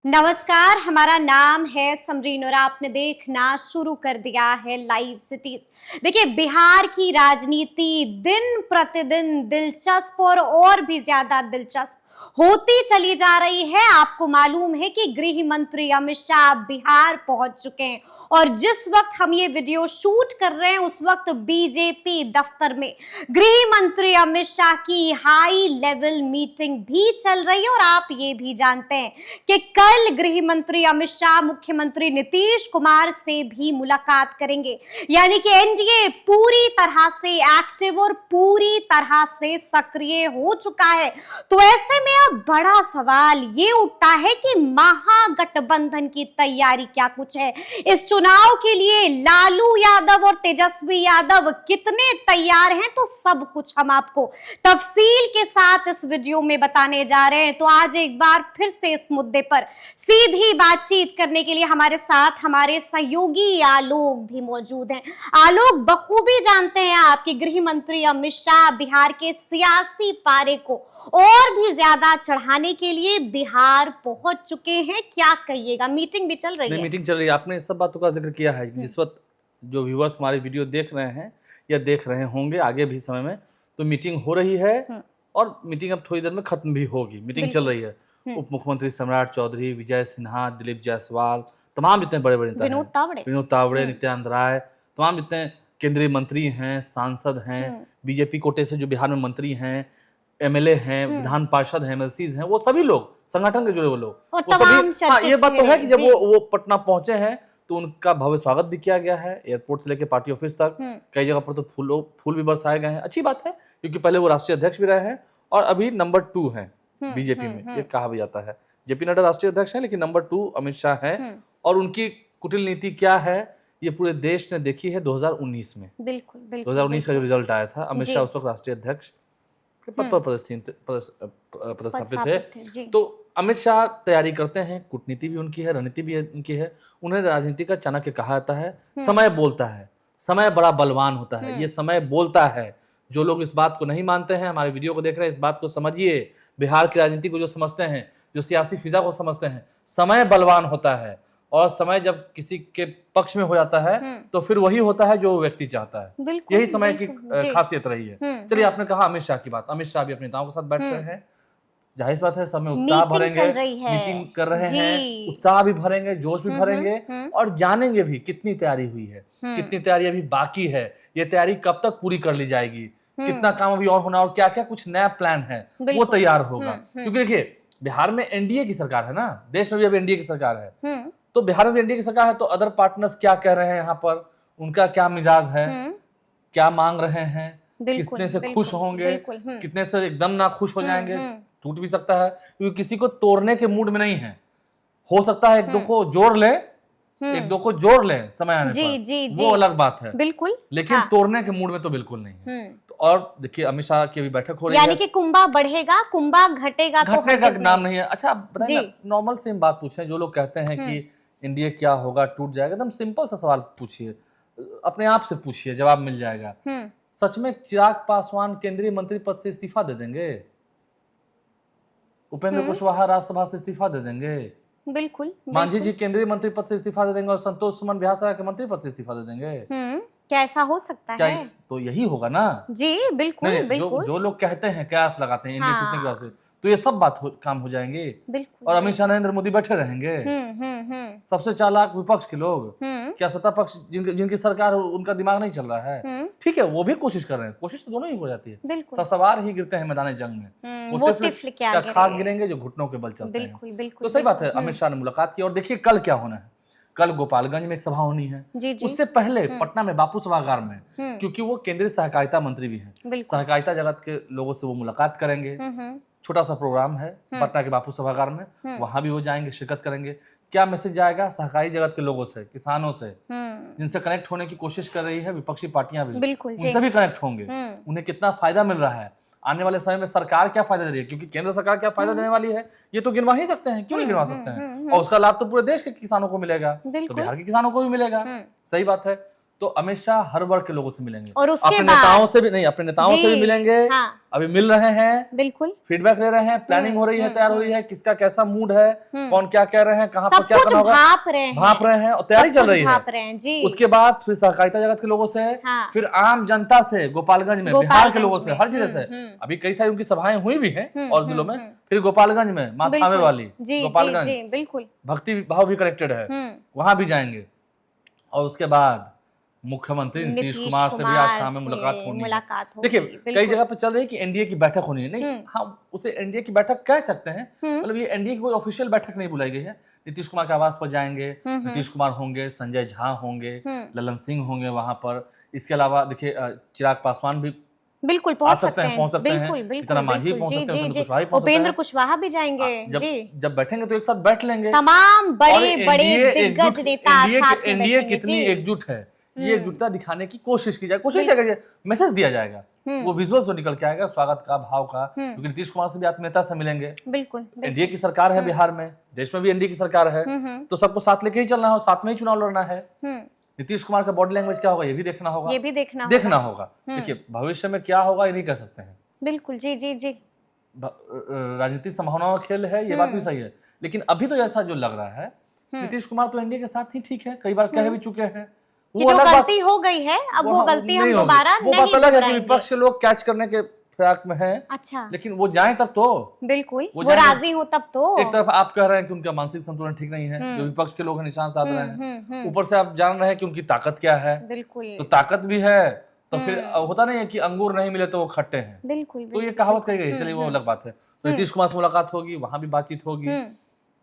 नमस्कार, हमारा नाम है समरीन और आपने देखना शुरू कर दिया है लाइव सिटीज। देखिए, बिहार की राजनीति दिन प्रतिदिन दिलचस्प और भी ज्यादा दिलचस्प होती चली जा रही है। आपको मालूम है कि गृह मंत्री अमित शाह बिहार पहुंच चुके हैं और जिस वक्त हम ये वीडियो शूट कर रहे हैं उस वक्त बीजेपी दफ्तर में गृह मंत्री अमित शाह की हाई लेवल मीटिंग भी चल रही है। और आप ये भी जानते हैं कि कल गृह मंत्री अमित शाह मुख्यमंत्री नीतीश कुमार से भी मुलाकात करेंगे, यानी कि एनडीए पूरी तरह से एक्टिव और पूरी तरह से सक्रिय हो चुका है। तो ऐसे में अब बड़ा सवाल ये उठता है कि महागठबंधन की तैयारी क्या कुछ है। इस चुनाव के लिए लालू यादव और तेजस्वी यादव कितने तैयार हैं, तो सब कुछ हम आपको तफसील के साथ इस वीडियो में बताने जा रहे हैं। तो आज एक बार फिर से इस मुद्दे पर सीधी बातचीत करने के लिए हमारे साथ हमारे सहयोगी आलोक भी मौजूद हैं। आलोक, बखूबी जानते हैं आपके गृह मंत्री अमित शाह बिहार के सियासी पारे को और भी ज्यादा चढ़ाने के लिए बिहार पहुंच चुके हैं। क्या कहिएगा, मीटिंग भी चल रही है? मीटिंग चल रही है। आपने सब बातों का जिक्र किया है। जिस वक्त जो व्यूअर्स हमारी वीडियो देख रहे हैं या देख रहे होंगे आगे भी समय में, तो मीटिंग हो रही है और मीटिंग अब थोड़ी देर में खत्म भी होगी। मीटिंग चल रही है। उप मुख्यमंत्री सम्राट चौधरी, विजय सिन्हा, दिलीप जायसवाल, तमाम जितने बड़े बड़े नेता हैं, विनोद तावड़े, नित्यानंद राय, तमाम जितने केंद्रीय मंत्री हैं, सांसद हैं, बीजेपी कोटे से जो बिहार में मंत्री हैं, एमएलए हैं, विधान पार्षद हैं, एमएलसीज हैं, वो सभी लोग संगठन के जुड़े हुए लोग, वो सभी। हाँ, ये बात तो है कि जब वो पटना पहुंचे हैं तो उनका भव्य स्वागत भी किया गया है, एयरपोर्ट से लेकर पार्टी ऑफिस तक। कई जगह पर तो फूल भी बरसाए गए हैं। अच्छी बात है, क्योंकि पहले वो राष्ट्रीय अध्यक्ष भी रहे हैं और अभी नंबर 2 हैं बीजेपी में, ये कहा भी जाता है। जेपी नड्डा राष्ट्रीय अध्यक्ष हैं, लेकिन नंबर 2 अमित शाह हैं। और उनकी कुटिल नीति क्या है, ये पूरे देश ने देखी है 2019 में। बिल्कुल 2019 का जो रिजल्ट आया था, अमित शाह उस वक्त राष्ट्रीय अध्यक्ष के पद पर पदस्थापित थे। तो अमित शाह तैयारी करते हैं, कूटनीति भी उनकी है, रणनीति भी उनकी है। उन्हें राजनीति का चाणक्य कहा जाता है। समय बोलता है, समय बड़ा बलवान होता है, ये समय बोलता है। जो लोग इस बात को नहीं मानते हैं, हमारे वीडियो को देख रहे हैं, इस बात को समझिए। बिहार की राजनीति को जो समझते हैं, जो सियासी फिजा को समझते हैं, समय बलवान होता है और समय जब किसी के पक्ष में हो जाता है तो फिर वही होता है जो व्यक्ति चाहता है। यही समय की खासियत रही है। चलिए, आपने कहा अमित शाह की बात। अमित शाह भी अपने नेताओं के साथ बैठ रहे हैं। जाहिर सी बात है, सब में उत्साह भरेंगे, मीटिंग कर रहे हैं, उत्साह भी भरेंगे, जोश भी भरेंगे और जानेंगे भी कितनी तैयारी हुई है, कितनी तैयारी अभी बाकी है, ये तैयारी कब तक पूरी कर ली जाएगी, कितना काम अभी और होना और क्या क्या कुछ नया प्लान है वो तैयार होगा। क्योंकि देखिए, बिहार में एनडीए की सरकार है ना, देश में भी अब एनडीए की सरकार है। तो बिहार में भी एनडीए की सरकार है, तो अदर पार्टनर्स क्या कह रहे हैं, यहाँ पर उनका क्या मिजाज है, क्या मांग रहे हैं, कितने से खुश होंगे, कितने से एकदम ना खुश हो जाएंगे, टूट भी सकता है। क्योंकि किसी को तोड़ने के मूड में नहीं है। हो सकता है एक दो को जोड़ ले, एक दो को जोड़ ले समय आने पर, वो अलग बात है। बिल्कुल, लेकिन तोड़ने के मूड में तो बिल्कुल नहीं है। तो और देखिए, अमित शाह की अभी बैठक हो रही है, यानी कि कुंभा बढ़ेगा, कुंभा घटेगा, घटने का नाम नहीं है। अच्छा, बताइए, नॉर्मल से बात पूछें। जो लोग कहते हैं कि इंडिया क्या होगा, टूट जाएगा, एकदम सिंपल सा सवाल पूछिए, अपने आप से पूछिए, जवाब मिल जाएगा। सच में चिराग पासवान केंद्रीय मंत्री पद से इस्तीफा दे देंगे? उपेंद्र कुशवाहा राज्यसभा से इस्तीफा दे देंगे? बिल्कुल। मांझी जी केंद्रीय मंत्री पद से इस्तीफा दे देंगे और संतोष सुमन बिहार सरकार के मंत्री पद से इस्तीफा दे देंगे? क्या ऐसा हो सकता है? तो यही होगा ना जी। बिल्कुल, बिल्कुल। जो लोग कहते हैं, कयास लगाते हैं इंडिया टूटने की बात, तो ये सब काम हो जाएंगे। और अमित शाह, नरेंद्र मोदी बैठे रहेंगे। सबसे चालाक विपक्ष के लोग, क्या सत्ता पक्ष जिनकी सरकार उनका दिमाग नहीं चल रहा है? ठीक है, वो भी कोशिश कर रहे हैं। कोशिश तो दोनों ही हो जाती है। ससवार ही गिरते हैं मैदान जंग में, वो खाक गिरेंगे जो घुटनों के बल चलते हैं। तो सही बात है, अमित शाह ने मुलाकात की। और देखिए कल क्या होना है। कल गोपालगंज में एक सभा होनी है। उससे पहले पटना में बापू सभागार में, क्योंकि वो केंद्रीय सहकारिता मंत्री भी हैं, सहकारिता जगत के लोगों से वो मुलाकात करेंगे। छोटा सा प्रोग्राम है पटना के बापू सभागार में, वहां भी वो जाएंगे, शिरकत करेंगे। क्या मैसेज जाएगा सहकारी जगत के लोगों से, किसानों से, जिनसे कनेक्ट होने की कोशिश कर रही है विपक्षी पार्टियां भी, उनसे भी कनेक्ट होंगे। उन्हें कितना फायदा मिल रहा है, आने वाले समय में सरकार क्या फायदा दे रही है, क्योंकि केंद्र सरकार क्या फायदा देने वाली है ये तो गिनवा ही सकते हैं, क्यों नहीं गिनवा सकते हैं। और उसका लाभ तो पूरे देश के किसानों को मिलेगा, तो बिहार के किसानों को भी मिलेगा। सही बात है। तो अमित शाह हर वर्ग के लोगों से मिलेंगे, और उसके अपने बाद नेताओं से भी नहीं, अपने नेताओं से भी जी, मिलेंगे। हाँ। अभी मिल रहे हैं, बिल्कुल फीडबैक ले रहे हैं, प्लानिंग हो रही है, तैयार हो रही है, किसका कैसा मूड है, कौन क्या कह रहे हैं, कहाँ पर सब क्या कुछ करना होगा, भाप रहे हैं और तैयारी सब चल कुछ रही है। भाप रहे हैं जी। उसके बाद फिर सहकारिता जगत के लोगों से, हाँ। फिर आम जनता से, गोपालगंज में, बिहार के लोगों से, हर जिले से। अभी कई सारी उनकी सभाएं हुई भी हैं और जिलों में, फिर गोपालगंज में माँ थामे बिल्कुल वाली जी जी गोपालगंज, जी बिल्कुल भक्ति भाव भी कनेक्टेड है, वहां भी जाएंगे। और उसके बाद मुख्यमंत्री नीतीश कुमार से भी आज शाम में मुलाकात होनी है। देखिए कई जगह पे चल रही है कि एनडीए की बैठक होनी है, नहीं हम उसे एनडीए की बैठक कह सकते हैं, मतलब ये एनडीए की कोई ऑफिशियल बैठक नहीं बुलाई गई है। नीतीश कुमार के आवास पर जाएंगे, नीतीश कुमार होंगे, संजय झा होंगे, ललन सिंह होंगे वहां पर। इसके अलावा देखिए चिराग पासवान भी बिल्कुल आ सकते हैं, पहुंच सकते हैं, बिल्कुल इतना मांझी पहुंच सकते हैं, उपेंद्र कुशवाहा भी पहुंच सकते उपेंद्र हैं। कुशवाहा भी जाएंगे जी। जब बैठेंगे तो एक साथ बैठ लेंगे, तमाम और बड़े बड़े दिग्गज नेता साथ में एनडीए बैठेंगे कितनी जी। एकजुट है, ये एकजुटता दिखाने की कोशिश की जाए, कोशिश क्या करिए, मैसेज दिया जाएगा, वो विजुअल जो निकल के आएगा स्वागत का, भाव का, क्योंकि नीतीश कुमार से भी आप नेता से मिलेंगे। बिल्कुल एनडीए की सरकार है बिहार में, देश में भी एनडीए की सरकार है, तो सबको साथ लेके ही चलना हो, साथ में ही चुनाव लड़ना है। नीतीश कुमार का बॉडी लैंग्वेज क्या होगा ये भी देखना होगा, ये भी देखना होगा। देखिए भविष्य में क्या होगा ये नहीं कह सकते हैं, बिल्कुल जी जी जी। राजनीतिक संभावनाओं का खेल है, ये बात भी सही है, लेकिन अभी तो ऐसा जो लग रहा है नीतीश कुमार तो एनडीए के साथ ही ठीक है, कई बार कह भी चुके हैं। वो जो गलती हो गई है अब वो गलती हम दोबारा नहीं बात अलग है कि दोहराएंगे। विपक्ष के लोग कैच करने के फिराक में हैं, अच्छा लेकिन वो जाएं तब तो, बिल्कुल वो जाएं। राजी हो तब तो। एक तरफ आप कह रहे हैं कि उनका मानसिक संतुलन ठीक नहीं है, जो विपक्ष के लोग हैं निशान साध रहे हैं, ऊपर से आप जान रहे हैं कि उनकी ताकत क्या है, बिल्कुल तो ताकत भी है तो फिर होता नहीं है कि अंगूर नहीं मिले तो वो खट्टे हैं, बिल्कुल तो ये कहावत कही गई है, चलिए वो अलग बात है। तो नीतीश कुमार से मुलाकात होगी, वहां भी बातचीत होगी,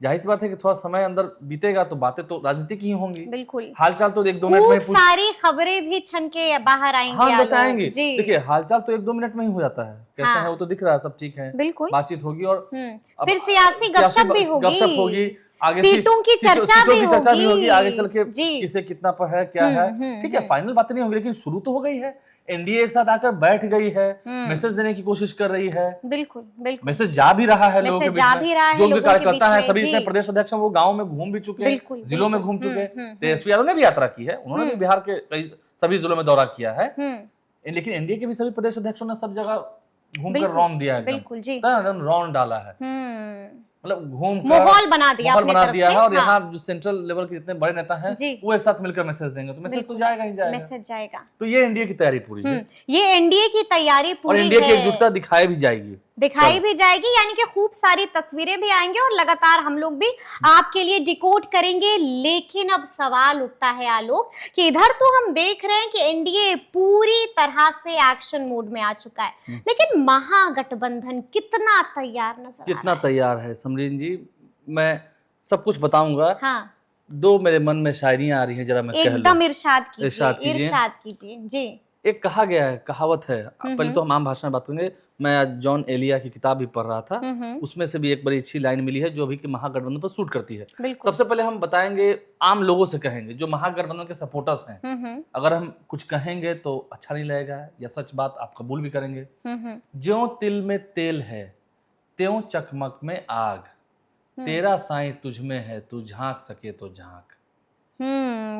जाहिर सी बात है कि थोड़ा समय अंदर बीतेगा तो बातें तो राजनीतिक ही होंगी, बिल्कुल हालचाल तो 1-2 मिनट में खूब सारी खबरें भी छन के बाहर आएंगी। हाँ जैसे आएंगी, जी देखिए हालचाल तो 1-2 मिनट में ही हो जाता है, कैसे है वो तो दिख रहा है, सब ठीक है, बिल्कुल बातचीत होगी और फिर सियासी गपशप भी होगी, आगे सीटों की चर्चा भी होगी, आगे चल के जी। किसे कितना पर है क्या है, ठीक है फाइनल बातें नहीं होगी, लेकिन शुरू तो हो गई है, एनडीए एक साथ आकर बैठ गई है, मैसेज देने की कोशिश कर रही है, बिल्कुल बिल्कुल मैसेज जा भी रहा है लोगों के बीच में, जो उनके कार्यकर्ता हैं सभी इतने प्रदेश अध्यक्ष हैं वो गाँव में घूम भी चुके हैं, जिलों में घूम चुके हैं, तेजस्वी यादव ने भी यात्रा की है, उन्होंने भी बिहार के कई सभी जिलों में दौरा किया है, लेकिन एनडीए के भी सभी प्रदेश अध्यक्षों ने सब जगह घूमकर रौंद दिया है, बिल्कुल जी रौंद डाला है, मतलब घूम माहौल बना दिया है। और यहाँ जो सेंट्रल लेवल के जितने बड़े नेता हैं वो एक साथ मिलकर मैसेज देंगे तो मैसेज तो जाएगा ही जाएगा, मैसेज जाएगा। तो ये एनडीए की तैयारी पूरी है, ये एनडीए की तैयारी पूरी और एनडीए की एकजुटता दिखाई भी जाएगी, यानी कि खूब सारी तस्वीरें भी आएंगी और लगातार हम लोग भी आपके लिए डिकोड करेंगे। लेकिन अब सवाल उठता है आलोक कि इधर तो हम देख रहे हैं कि एनडीए पूरी तरह से एक्शन मोड में आ चुका है, लेकिन महागठबंधन कितना तैयार नजर कितना तैयार है समरीन जी, मैं सब कुछ बताऊंगा। हाँ दो मेरे मन में शायरियां आ रही हैं, जरा मैं कह लूं, एकदम इरशाद कीजिए जी। एक कहा गया है, कहावत है, पहले तो हम आम भाषा में बात करेंगे, मैं आज जॉन एलिया की किताब भी पढ़ रहा था, उसमें से भी एक बड़ी अच्छी लाइन मिली है जो अभी के महागठबंधन पर सूट करती है। सबसे पहले हम बताएंगे, आम लोगों से कहेंगे जो महागठबंधन के सपोर्टर्स हैं, अगर हम कुछ कहेंगे तो अच्छा नहीं लगेगा या सच बात आप कबूल भी करेंगे। ज्यों तिल में तेल है त्यों चकमक में आग, तेरा साईं तुझ में है तू झांक सके तो झांक।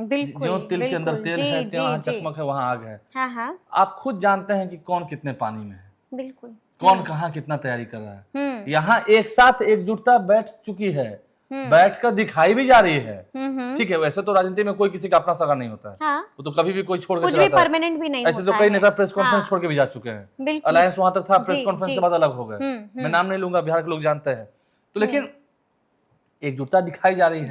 बिल्कुल जो तिल के अंदर तेल है वहाँ चकमक है, वहाँ आग है। हाँ। आप खुद जानते हैं कि कौन कितने पानी में है, बिल्कुल कौन कहाँ कितना तैयारी कर रहा है। यहाँ एक साथ एकजुटता बैठ चुकी है, बैठकर दिखाई भी जा रही है। ठीक है, वैसे तो राजनीति में कोई किसी का अपना सगा नहीं होता है, हाँ। वो तो कभी भी कोई छोड़ के कुछ भी परमानेंट भी नहीं ऐसे तो कई नेता प्रेस कॉन्फ्रेंस छोड़ के भी जा चुके हैं, अलायंस वहां तक था, प्रेस कॉन्फ्रेंस के बाद अलग हो गए, मैं नाम नहीं लूंगा, बिहार के लोग जानते हैं। तो लेकिन एकजुटता दिखाई जा रही है।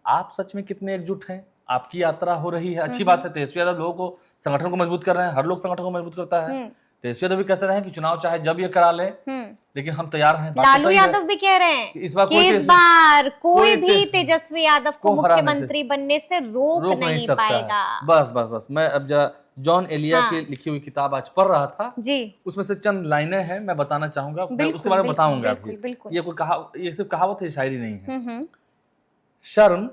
आप सच में कितने एकजुट हैं? आपकी यात्रा हो रही है, अच्छी बात है। तेजस्वी यादव लोगों को, संगठन को मजबूत कर रहे हैं, हर लोग संगठन को मजबूत करता है। तेजस्वी यादव भी कहते रहे कि चुनाव चाहे जब ये करा ले, लेकिन हम तैयार हैं। लालू यादव भी कह रहे हैं इस बार कोई भी तेजस्वी यादव को मुख्यमंत्री बनने से रोक नहीं पाएगा। बस मैं अब जरा जॉन एलिया की लिखी हुई किताब आज पढ़ रहा था जी, उसमें से चंद लाइनें हैं, मैं बताना चाहूंगा, उसके बारे में बताऊंगा। ये सिर्फ कहावत है, शायरी नहीं है। शर्म,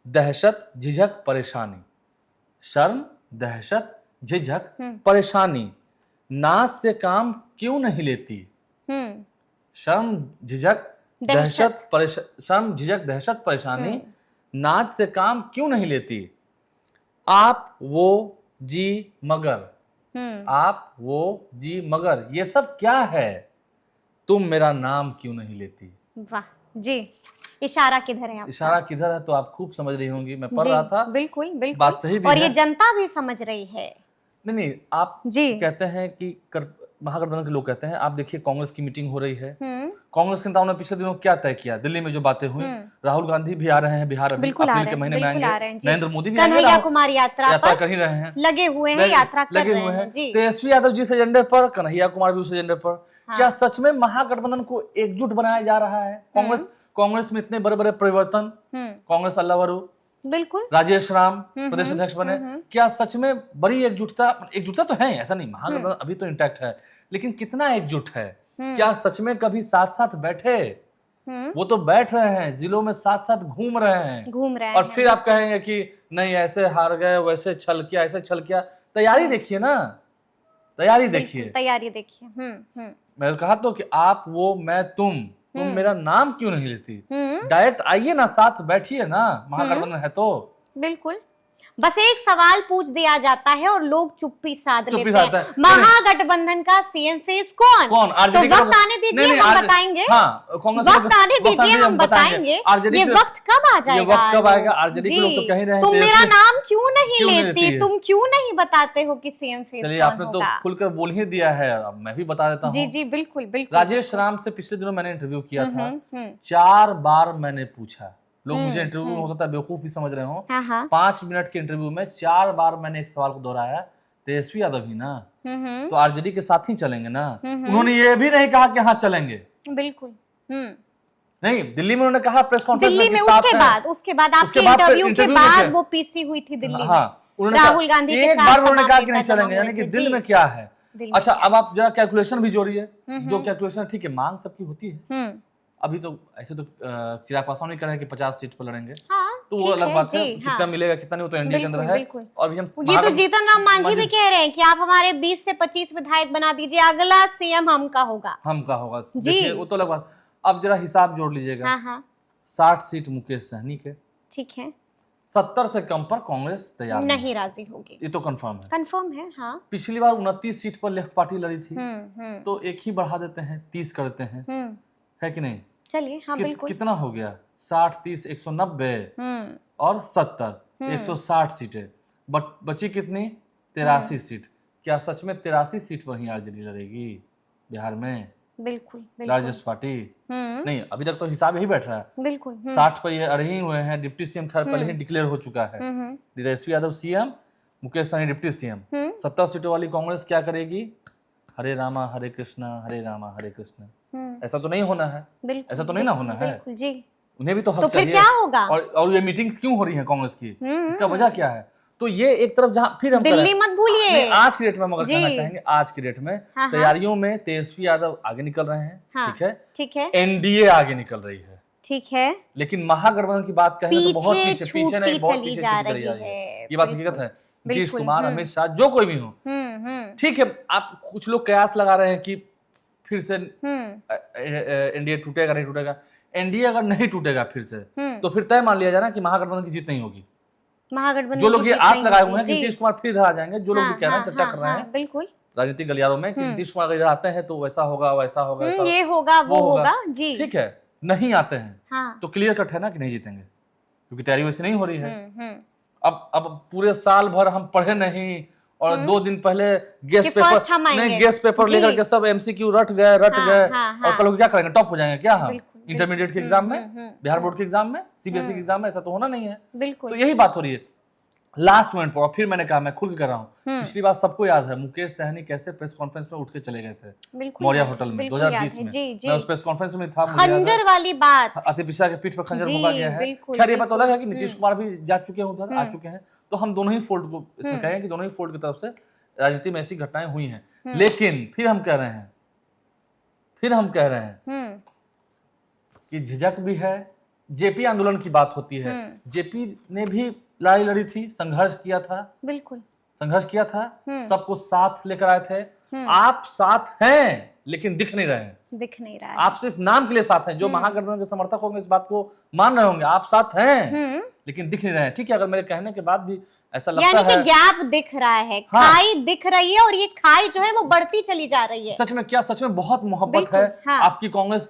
दहशत, झिझक, परेशानी, शर्म, दहशत, झिझक, परेशानी, नाच से काम क्यों नहीं लेती। शर्म, झिझक, दहशत, परेशानी, नाच से काम क्यों नहीं लेती। आप वो जी मगर, आप वो जी मगर, ये सब क्या है? तुम मेरा नाम क्यों नहीं लेती? वाह जी, इशारा किधर है आपका? इशारा किधर है तो आप खूब समझ रही होंगी, मैं पढ़ जी, रहा था। बिल्कुल बिल्कुल। बात सही भी और है। ये जनता भी समझ रही है। नहीं, आप जी। कहते हैं कि महागठबंधन के लोग कहते हैं, आप देखिए कांग्रेस की मीटिंग हो रही है, हम्म, कांग्रेस के नेताओं ने पिछले दिनों क्या तय किया, दिल्ली में जो बातें हुई, राहुल गांधी भी आ रहे हैं बिहार, अभी बिल्कुल आ अप्रैल रहे के हैं, महीने में बिल्कुल आएंगे, आ रहे हैं जी। नरेंद्र मोदी भी आएंगे, कन्हैया कुमार यात्रा यात्रा पर कर ही रहे हैं, लगे हुए हैं, यात्रा कर लगे रहे हुए हैं हैं। जी। तेजस्वी यादव जी इस एजेंडे पर, कन्हैया कुमार भी उस एजेंडे पर। क्या सच में महागठबंधन को एकजुट बनाया जा रहा है? कांग्रेस में इतने बड़े बड़े परिवर्तन, कांग्रेस अल्लावरू, बिल्कुल राजेश राम प्रदेश अध्यक्ष बने, क्या सच में बड़ी एकजुटता तो है, ऐसा नहीं, महागठबंधन अभी तो इंटैक्ट है, लेकिन कितना एकजुट है? क्या सच में कभी साथ साथ बैठे? वो तो बैठ रहे हैं, जिलों में साथ साथ घूम रहे हैं, और फिर आप कहेंगे कि नहीं ऐसे हार गए, वैसे छल किया, ऐसे छल किया। तैयारी देखिए ना, तैयारी देखिए, तैयारी देखिए। मैंने कहा तो कि आप वो मैं तुम मेरा नाम क्यों नहीं लेती? डायरेक्ट आइए ना, साथ बैठिए ना, महागठबंधन है तो। बिल्कुल, बस एक सवाल पूछ दिया जाता है और लोग चुप्पी साध लेते हैं। हैं। महागठबंधन का सीएम फेस कौन? कौन? तो वक्त आने दीजिए, हम बताएंगे। हाँ, वक्त आने दीजिए, हम बताएंगे। ये वक्त कब आ जाएगा? ये वक्त कब आएगा? आरजेडी के लोग तो कह ही रहे हैं, तुम मेरा नाम क्यों नहीं लेती? तुम क्यों नहीं बताते हो कि सीएम फेस चलिए, कौन आपने तो होगा? खुलकर बोल ही दिया है, अब मैं भी बता देता हूँ। जी जी, बिल्कुल बिल्कुल। राजेश राम से पिछले दिनों मैंने इंटरव्यू किया था, 4 बार मैंने पूछा। लोग मुझे इंटरव्यू में हो सकता है बेवकूफ ही समझ रहे हो, 5 मिनट के इंटरव्यू में 4 बार मैंने एक सवाल को दोहराया, तेजस्वी यादव ही ना, तो आरजेडी के साथ ही चलेंगे ना? उन्होंने ये भी नहीं कहा कि हाँ चलेंगे, बिल्कुल। नहीं, दिल्ली में उन्होंने कहा प्रेस कॉन्फ्रेंस में, दिल्ली में उसके बाद आपके इंटरव्यू के बाद वो पीसी हुई थी दिल्ली में, राहुल गांधी के साथ। एक बार उन्होंने कहा कि नहीं चलेंगे, यानी कि दिल में क्या है। अच्छा, अब आप जरा कैलकुलेशन भी जोड़िए, जो कैलकुलेशन ठीक है, मांग सबकी होती है, अभी तो ऐसे तो चिराग पासवान ने कहा है कि 50 सीट पर लड़ेंगे, तो वो अलग बात है, कितना मिलेगा कितना नहीं, वो तो एनडीए के अंदर है। और भी हम ये तो जीतन राम मांझी भी कह रहे हैं कि आप हमारे 20 से 25 विधायक बना दीजिए, अगला सीएम हमका होगा। देखिए, वो तो अलग बात। अब जरा हिसाब जोड़ लीजिएगा, 60 सीट मुकेश सहनी के, ठीक है, 70 से कम पर कांग्रेस तैयार नहीं राजी होगी, ये तो कंफर्म है। हाँ, पिछली बार 29 सीट पर लेफ्ट पार्टी लड़ी थी, तो एक ही बढ़ा देते हैं, 30 करते हैं, है कि नहीं? चलिए, हाँ बिल्कुल। कितना हो गया? 60 30 190 और 70 160 सीटें, बची कितनी? 83 सीट। क्या सच में 83 सीट पर ही आरजेडी लड़ेगी बिहार में? बिल्कुल, लार्जेस्ट पार्टी नहीं, अभी तक तो हिसाब यही बैठ रहा है, बिल्कुल। 60 पर ये अड़े ही हुए हैं, डिप्टी सीएम खैर पहले ही डिक्लेयर हो चुका है, Tejashwi Yadav CM, Mukesh Sahani deputy CM. 70 सीटों वाली कांग्रेस क्या करेगी? हरे रामा हरे कृष्णा, हरे रामा हरे कृष्णा। ऐसा तो नहीं होना है, ऐसा तो नहीं ना होना है जी। उन्हें भी तो हक चाहिए। क्या होगा? और ये मीटिंग्स क्यों हो रही हैं कांग्रेस की? इसका वजह क्या है? तो ये एक तरफ जहाँ फिर हम दिल्ली मत भूलिए, आज की डेट में हम अगर कहना चाहेंगे, आज की डेट में तैयारियों में तेजस्वी यादव आगे निकल रहे हैं, ठीक है, एनडीए आगे निकल रही है, ठीक है, लेकिन महागठबंधन की बात कहें तो बहुत पीछे नहीं, बहुत पीछे चली जा रही है। ये बात हकीकत है। नीतीश कुमार, अमित शाह, जो कोई भी हो, ठीक है, आप कुछ लोग कयास लगा रहे हैं कि फिर से एनडीए टूटेगा नहीं टूटेगा। एनडीए अगर नहीं टूटेगा फिर से, तो फिर तय मान लिया जाए ना कि महागठबंधन की जीत नहीं होगी। महागठबंधन जो लोग ये आस लगाए हुए हैं कि नीतीश कुमार फिर इधर आ जाएंगे, जो लोग भी कह रहे हैं, चर्चा कर रहे हैं बिल्कुल राजनीतिक गलियारों में कि नीतीश कुमार इधर आते हैं तो वैसा होगा, वैसा होगा, ये होगा, वो होगा जी, ठीक है। नहीं आते हैं तो क्लियर कट है ना कि नहीं जीतेंगे, क्योंकि तैयारी वैसे नहीं हो रही है। अब पूरे साल भर हम पढ़े नहीं, और 2 दिन पहले गेस्ट पेपर लेकर के सब एमसीक्यू रट गए, और कल क्या करेंगे? टॉप हो जाएंगे क्या हम इंटरमीडिएट के एग्जाम में, बिहार बोर्ड के एग्जाम में, सीबीएसई के एग्जाम में? ऐसा तो होना नहीं है। तो यही बात हो रही है लास्ट मोमेंट पर। और फिर मैंने कहा, मैं खुल के कर रहा हूँ, पिछली बार सबको याद है मुकेश सहनी कैसे प्रेस कॉन्फ्रेंस में उठ के चले गए थे मौर्या होटल में 2020 में। मैं उस प्रेस कॉन्फ्रेंस में था, खंजर वाली बात, अति पिछड़ा के पीठ पर खंजर भोंका गया है। खैर, ये बात अलग है कि नीतीश कुमार भी जा चुके हैं उधर, आ चुके हैं, तो हम दोनों ही फोल्ड को इसमें कहें कि दोनों ही फोल्ड की तरफ से राजनीति में ऐसी घटनाएं हुई हैं। लेकिन फिर हम कह रहे हैं कि झिझक भी है। जेपी आंदोलन की बात होती है, जेपी ने भी लड़ाई लड़ी थी, संघर्ष किया था, बिल्कुल संघर्ष किया था, सबको साथ लेकर आए थे। आप साथ हैं लेकिन दिख नहीं रहे हैं, आप सिर्फ नाम के लिए साथ हैं। जो महागठबंधन के समर्थक होंगे इस बात को मान रहे होंगे, आप साथ हैं लेकिन दिख नहीं रहे हैं। ठीक है, अगर मेरे कहने के बाद भी ऐसा लगता यानी कि है, गैप दिख रहा है, हाँ। खाई दिख रही है, और ये खाई जो है वो बढ़ती चली जा रही है। सच में क्या, सच में बहुत मोहब्बत बिल्कुल, है हाँ। आपकी कांग्रेस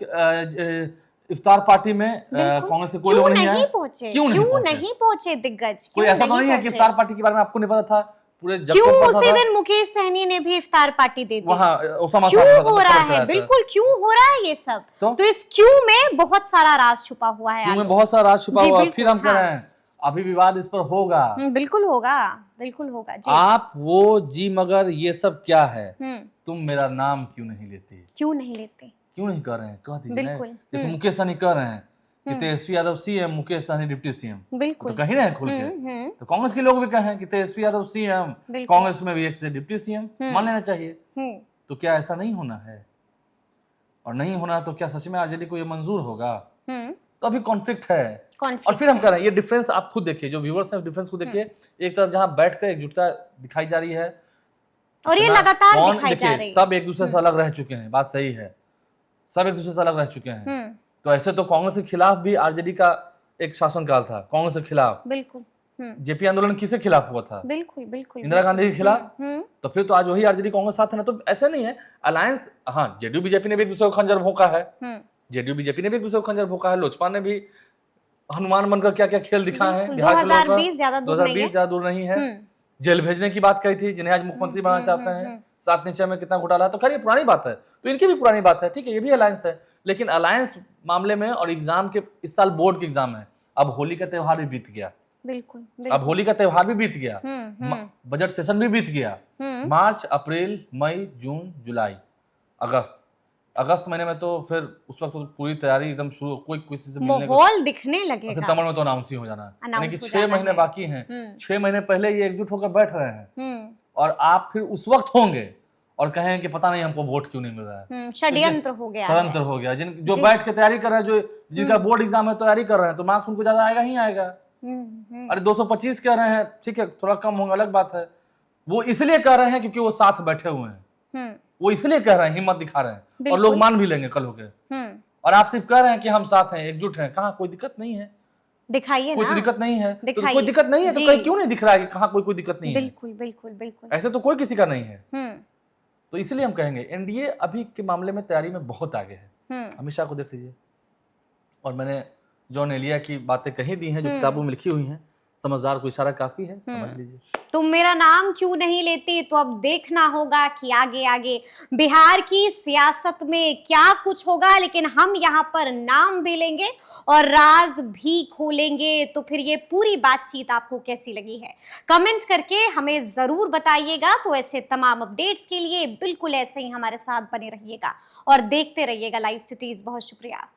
इफ्तार पार्टी में। बिल्कुल। कांग्रेस के कोई क्यों लोग नहीं नहीं आए? पहुंचे? क्यों नहीं नहीं पहुंचे दिग्गज? कोई क्यों ऐसा तो नहीं है कि पहुंचे? इफ्तार पार्टी के बारे में आपको नहीं पता था? पूरे जग क्यों को पता उसी था। दिन मुकेश सहनी ने भी इफ्तार पार्टी दे दी? वहाँ ओसामा क्यों साहब हो रहा है? बिल्कुल क्यों हो रहा है ये सब? तो इस क्यों में बहुत सारा राज छुपा हुआ है। क्यों में बहुत सारा राज छुपा जी, हुआ है। बिल्कुल, फिर हम कह हाँ। रहे हैं अभी विवाद इस पर होगा। बिल्कुल होगा, बिल्कुल होगा जी। आप वो जी मगर ये सब क्या है? हम्म, तुम मेरा नाम क्यों नहीं लेती? क्यों नहीं लेते? क्यों नहीं कर रहे हैं? कह दीजिए ना। बिल्कुल, जैसे मुकेश सहनी कह रहे हैं कि Tejashwi Yadav CM, Mukesh Sahani deputy CM, बिल्कुल। तो कहीं ना खुल के। तो कांग्रेस के लोग भी कहें कि तेजस्वी यादव सीएम, बिल्कुल। कांग्रेस में भी एक से डिप्टी सीएम मान लेना चाहिए। हम्म, तो क्या ऐसा नहीं होना है? और नहीं होना तो क्या सच में आरजेडी को ये मंजूर होगा? तो अभी कॉन्फ्लिक्ट है। कॉन्फ्लिक्ट और फिर हम कह रहे हैं ये डिफरेंस आप खुद देखिए, जो व्यूअर्स हैं डिफरेंस को देखिए। एक तरफ जहां बैठकर एकजुटता दिखाई जा रही है, और ये ना लगातार कौन दिखाई जा देखिए, रही है। सब एक दूसरे से अलग रह चुके हैं, बात सही है, सब एक दूसरे से अलग रह चुके हैं। तो ऐसे तो कांग्रेस के खिलाफ भी आरजेडी का एक शासनकाल था, कांग्रेस के खिलाफ। बिल्कुल। जेपी आंदोलन किसके खिलाफ हुआ था? बिल्कुल बिल्कुल। इंदिरा गांधी के खिलाफ। तो फिर तो आज वही आरजेडी कांग्रेस साथ है ना। तो ऐसा नहीं है अलायंस। हाँ, जेडीयू बीजेपी ने भी एक दूसरे को खंजर भोंका है, जेडीयू बीजेपी ने भी एक दूसरे को खंजर भोंका है, लोजपा ने भी हनुमान बनकर क्या क्या खेल दिखाए हैं बिहार के लोगों का। 2020 ज्यादा दूर नहीं है। जेल भेजने की बात कही थी, जिन्हें आज मुख्यमंत्री बनाना चाहते हैं। 7 नीचे में कितना घोटाला है, तो खैर ये पुरानी बात है, तो इनकी भी पुरानी बात है। ठीक है, ये भी अलायंस है, लेकिन अलायंस मामले में और एग्जाम के, इस साल बोर्ड के एग्जाम है, अब होली का त्योहार भी बीत गया। बिल्कुल, अब होली का त्योहार भी बीत गया, बजट सेशन भी बीत गया। मार्च, अप्रैल, मई, जून, जुलाई, अगस्त महीने में तो फिर उस वक्त तो पूरी तैयारी एकदम शुरू, कोई किसी से मिलने माहौल दिखने लगेगा। सितंबर में तो अनाउंस ही हो जाना है, यानी कि 6 महीने बाकी हैं। 6 महीने पहले ये एकजुट होकर बैठ रहे हैं, और आप फिर उस वक्त होंगे और कहें कि पता नहीं हमको वोट क्यों नहीं मिल रहा है। षड्यंत्र हो गया, षड्यंत्र हो गया। जो बैठ के तैयारी कर रहे हैं, जो जिनका बोर्ड एग्जाम है तैयारी कर रहे हैं, तो मार्क्स उनको ज्यादा आएगा ही आएगा। अरे 225 कह रहे हैं, ठीक है, थोड़ा कम होगा अलग बात है। वो इसलिए कह रहे हैं क्योंकि वो साथ बैठे हुए हैं, वो इसलिए कह रहे हैं, हिम्मत दिखा रहे हैं, और लोग मान भी लेंगे कल होके। और आप सिर्फ कह रहे हैं कि हम साथ हैं, एकजुट हैं। कहाँ? कोई दिक्कत नहीं है, दिखाइए कोई ना। दिक्कत नहीं है। तो दिखाइए। कोई दिक्कत नहीं है तो कहीं क्यों नहीं दिख रहा है कि कहाँ कोई दिक्कत नहीं है? बिल्कुल बिल्कुल बिल्कुल। ऐसे तो कोई किसी का नहीं है। तो इसलिए हम कहेंगे एनडीए अभी के मामले में तैयारी में बहुत आगे है। अमित शाह को देख लीजिए, और मैंने जॉन एलिया की बातें कहीं दी हैं जो किताबों में लिखी हुई हैं। समझदार को इशारा काफी है, समझ लीजिए। तुम मेरा नाम क्यों नहीं लेते? तो अब देखना होगा कि आगे आगे बिहार की सियासत में क्या कुछ होगा, लेकिन हम यहाँ पर नाम भी लेंगे और राज भी खोलेंगे। तो फिर ये पूरी बातचीत आपको कैसी लगी है, कमेंट करके हमें जरूर बताइएगा। तो ऐसे तमाम अपडेट्स के लिए बिल्कुल ऐसे ही हमारे साथ बने रहिएगा और देखते रहिएगा लाइव सिटीज। बहुत शुक्रिया।